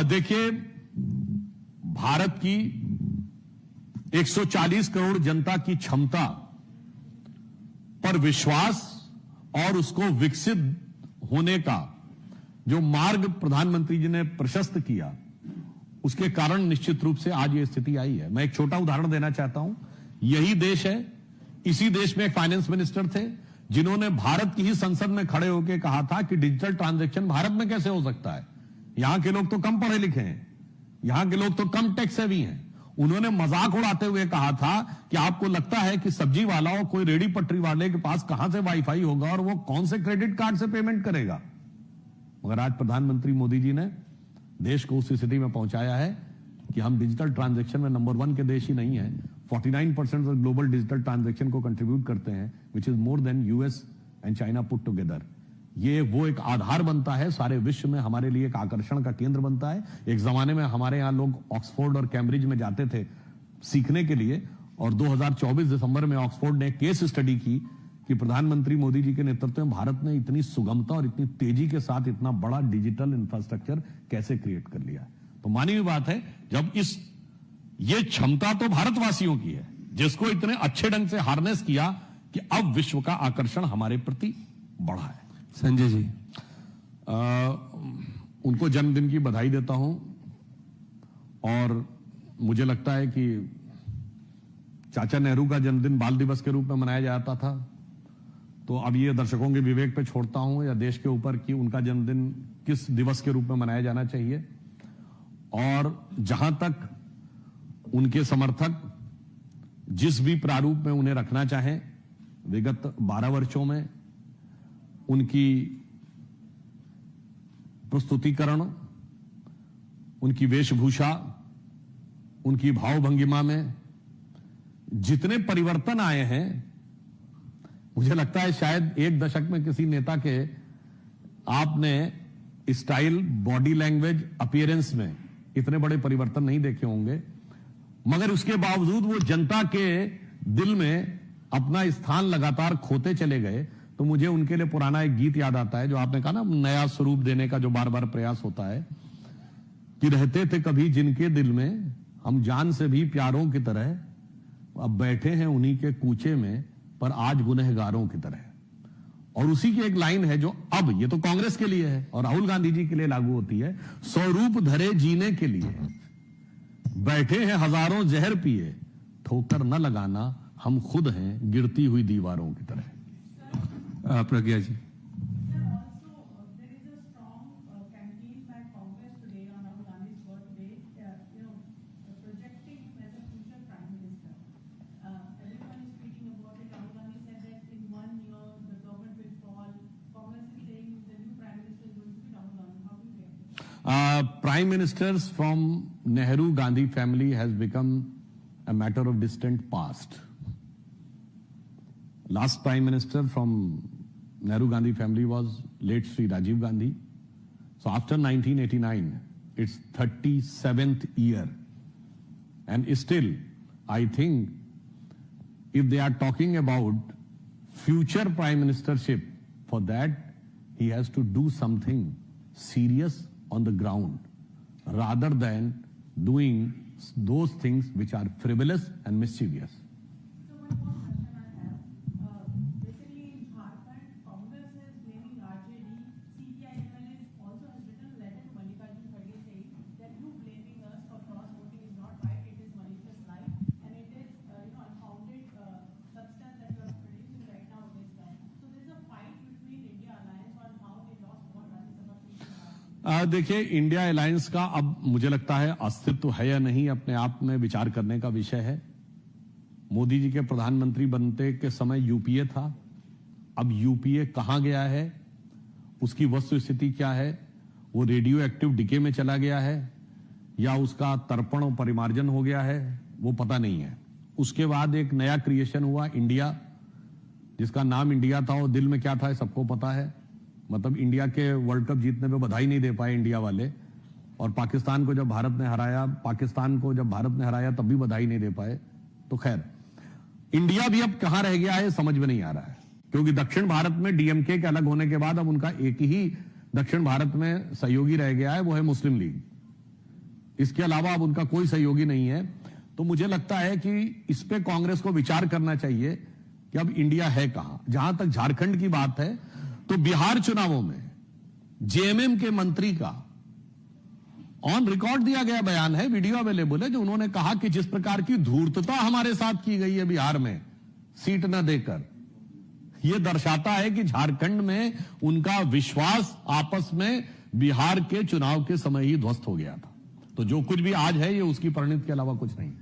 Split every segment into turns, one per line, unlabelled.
देखिए, भारत की 140 करोड़ जनता की क्षमता पर विश्वास और उसको विकसित होने का जो मार्ग प्रधानमंत्री जी ने प्रशस्त किया, उसके कारण निश्चित रूप से आज ये स्थिति आई है। मैं एक छोटा उदाहरण देना चाहता हूं। यही देश है, इसी देश में एक फाइनेंस मिनिस्टर थे जिन्होंने भारत की ही संसद में खड़े होकर कहा था कि डिजिटल ट्रांजैक्शन भारत में कैसे हो सकता है, यहां के लोग तो कम पढ़े लिखे हैं, यहां के लोग तो कम टैक्स सेवी हैं। उन्होंने मजाक उड़ाते हुए कहा था कि आपको लगता है कि सब्जी वाला और कोई रेडी पटरी वाले के पास कहां से वाईफाई होगा और वो कौन से क्रेडिट कार्ड से पेमेंट करेगा। मगर आज प्रधानमंत्री मोदी जी ने देश को उस स्थिति में पहुंचाया है कि हम डिजिटल ट्रांजैक्शन में नंबर 1 के देश ही नहीं है, 49% ऑफ ग्लोबल डिजिटल ट्रांजैक्शन को कंट्रीब्यूट करते हैं, which is more than US and China put together. ये वो एक आधार बनता है, सारे विश्व में हमारे लिए एक आकर्षण का केंद्र बनता है। एक जमाने में हमारे यहां लोग ऑक्सफोर्ड और कैम्ब्रिज में जाते थे सीखने के लिए, और 2024 दिसंबर में ऑक्सफोर्ड ने केस स्टडी की कि प्रधानमंत्री मोदी जी के नेतृत्व में भारत ने इतनी सुगमता और इतनी तेजी के साथ इतना बड़ा डिजिटल इंफ्रास्ट्रक्चर कैसे क्रिएट कर लिया। तो मानी हुई बात है, जब ये क्षमता तो भारतवासियों की है जिसको इतने अच्छे ढंग से हार्नेस किया कि अब विश्व का आकर्षण हमारे प्रति बढ़ा है।
संजय जी,
उनको जन्मदिन की बधाई देता हूं, और मुझे लगता है कि चाचा नेहरू का जन्मदिन बाल दिवस के रूप में मनाया जाता था, तो अब ये दर्शकों के विवेक पे छोड़ता हूं या देश के ऊपर कि उनका जन्मदिन किस दिवस के रूप में मनाया जाना चाहिए। और जहां तक उनके समर्थक जिस भी प्रारूप में उन्हें रखना चाहें, विगत 12 वर्षों में उनकी प्रस्तुतिकरण, उनकी वेशभूषा, उनकी भावभंगिमा में जितने परिवर्तन आए हैं, मुझे लगता है शायद एक दशक में किसी नेता के आपने स्टाइल, बॉडी लैंग्वेज, अपीयरेंस में इतने बड़े परिवर्तन नहीं देखे होंगे। मगर उसके बावजूद वो जनता के दिल में अपना स्थान लगातार खोते चले गए। तो मुझे उनके लिए पुराना एक गीत याद आता है, जो आपने कहा ना, नया स्वरूप देने का जो बार बार प्रयास होता है, कि रहते थे कभी जिनके दिल में हम जान से भी प्यारों की तरह, अब बैठे हैं उन्हीं के कूचे में पर आज गुनहगारों की तरह। और उसी की एक लाइन है जो अब ये तो कांग्रेस के लिए है और राहुल गांधी जी के लिए लागू होती है, स्वरूप धरे जीने के लिए बैठे हैं हजारों जहर पिए, ठोकर न लगाना हम खुद हैं गिरती हुई दीवारों की तरह।
प्रज्ञा जी,
Prime ministers from Nehru Gandhi family has become a matter of distant past. Last prime minister from Nehru Gandhi family was late Sri Rajiv Gandhi. So after 1989, it's 37th year. And still, I think if they are talking about future prime ministership, for that, he has to do something serious on the ground, rather than doing those things which are frivolous and mischievous.
So one more question I have. Basically, in Jharkhand, Congress is blaming RJD. CPI MLA also has written a letter to Mallikarjun Kharge saying that you blaming us for cross voting is not right. It is malicious lie, and it is unfounded substance that you are producing right now against them. So there is a fight between India Alliance on how they lost more Rajya Sabha seats.
देखिए, India alliance का अब मुझे लगता है अस्तित्व है या नहीं, अपने आप में विचार करने का विषय है। मोदी जी के प्रधानमंत्री बनते के समय यूपीए था, अब यूपीए कहां गया है, उसकी वस्तुस्थिति क्या है, वो रेडियो एक्टिव डिके में चला गया है या उसका तर्पण और परिमार्जन हो गया है, वो पता नहीं है। उसके बाद एक नया क्रिएशन हुआ इंडिया, जिसका नाम इंडिया था, और दिल में क्या था सबको पता है। मतलब इंडिया के वर्ल्ड कप जीतने पे बधाई नहीं दे पाए इंडिया वाले, और पाकिस्तान को जब भारत ने हराया तब भी बधाई नहीं दे पाए। तो खैर, इंडिया भी अब कहां रह गया है समझ में नहीं आ रहा है, क्योंकि दक्षिण भारत में डीएमके के अलग होने के बाद अब उनका एक ही दक्षिण भारत में सहयोगी रह गया है, वो है मुस्लिम लीग। इसके अलावा अब उनका कोई सहयोगी नहीं है। तो मुझे लगता है कि इस पे कांग्रेस को विचार करना चाहिए कि अब इंडिया है कहां। जहां तक झारखंड की बात है, तो बिहार चुनावों में जेएमएम के मंत्री का ऑन रिकॉर्ड दिया गया बयान है, वीडियो अवेलेबल है, जो उन्होंने कहा कि जिस प्रकार की धूर्तता हमारे साथ की गई है बिहार में सीट न देकर, यह दर्शाता है कि झारखंड में उनका विश्वास आपस में बिहार के चुनाव के समय ही ध्वस्त हो गया था। तो जो कुछ भी आज है, ये उसकी परिणति के अलावा कुछ नहीं।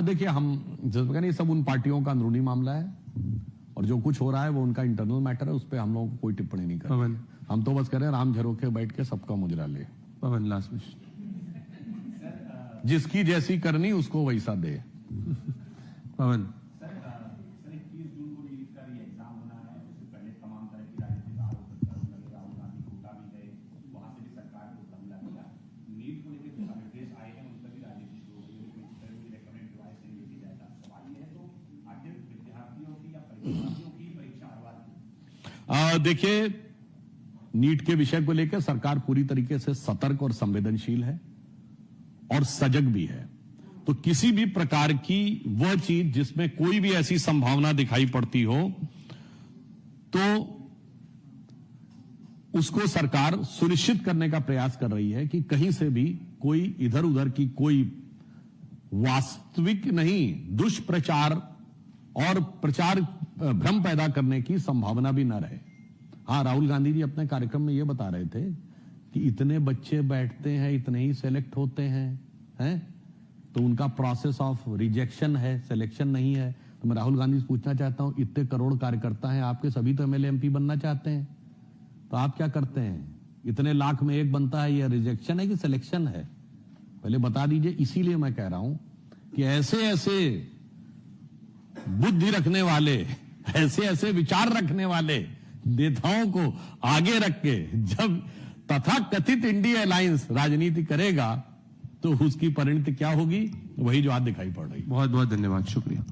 देखिए, हम नहीं, सब उन पार्टियों का अंदरूनी मामला है और जो कुछ हो रहा है वो उनका इंटरनल मैटर है, उस पर हम लोगों को कोई टिप्पणी नहीं करें।
पवन,
हम तो बस करें राम झरोखे बैठ के सबका मुजरा ले।
पवन लास्ट में।
जिसकी जैसी करनी उसको वैसा दे।
पवन,
देखिए, नीट के विषय को लेकर सरकार पूरी तरीके से सतर्क और संवेदनशील है और सजग भी है। तो किसी भी प्रकार की वह चीज जिसमें कोई भी ऐसी संभावना दिखाई पड़ती हो, तो उसको सरकार सुनिश्चित करने का प्रयास कर रही है कि कहीं से भी कोई इधर उधर की कोई वास्तविक नहीं, दुष्प्रचार और प्रचार भ्रम पैदा करने की संभावना भी न रहे। हाँ, राहुल गांधी जी अपने कार्यक्रम में यह बता रहे थे कि इतने बच्चे बैठते हैं, इतने ही सेलेक्ट होते हैं, तो उनका प्रोसेस ऑफ रिजेक्शन है, सिलेक्शन नहीं है। तो मैं राहुल गांधी से पूछना चाहता हूं, इतने करोड़ कार्यकर्ता हैं आपके, सभी तो एमएलए एमपी बनना चाहते हैं, तो आप क्या करते हैं? इतने लाख में एक बनता है, यह रिजेक्शन है कि सिलेक्शन है? पहले बता दीजिए। इसीलिए मैं कह रहा हूं कि ऐसे ऐसे बुद्धि रखने वाले, ऐसे ऐसे विचार रखने वाले नेताओं को आगे रख के जब तथाकथित इंडिया अलायंस राजनीति करेगा, तो उसकी परिणति क्या होगी, वही जो आज दिखाई पड़ रही है।
बहुत बहुत धन्यवाद, शुक्रिया।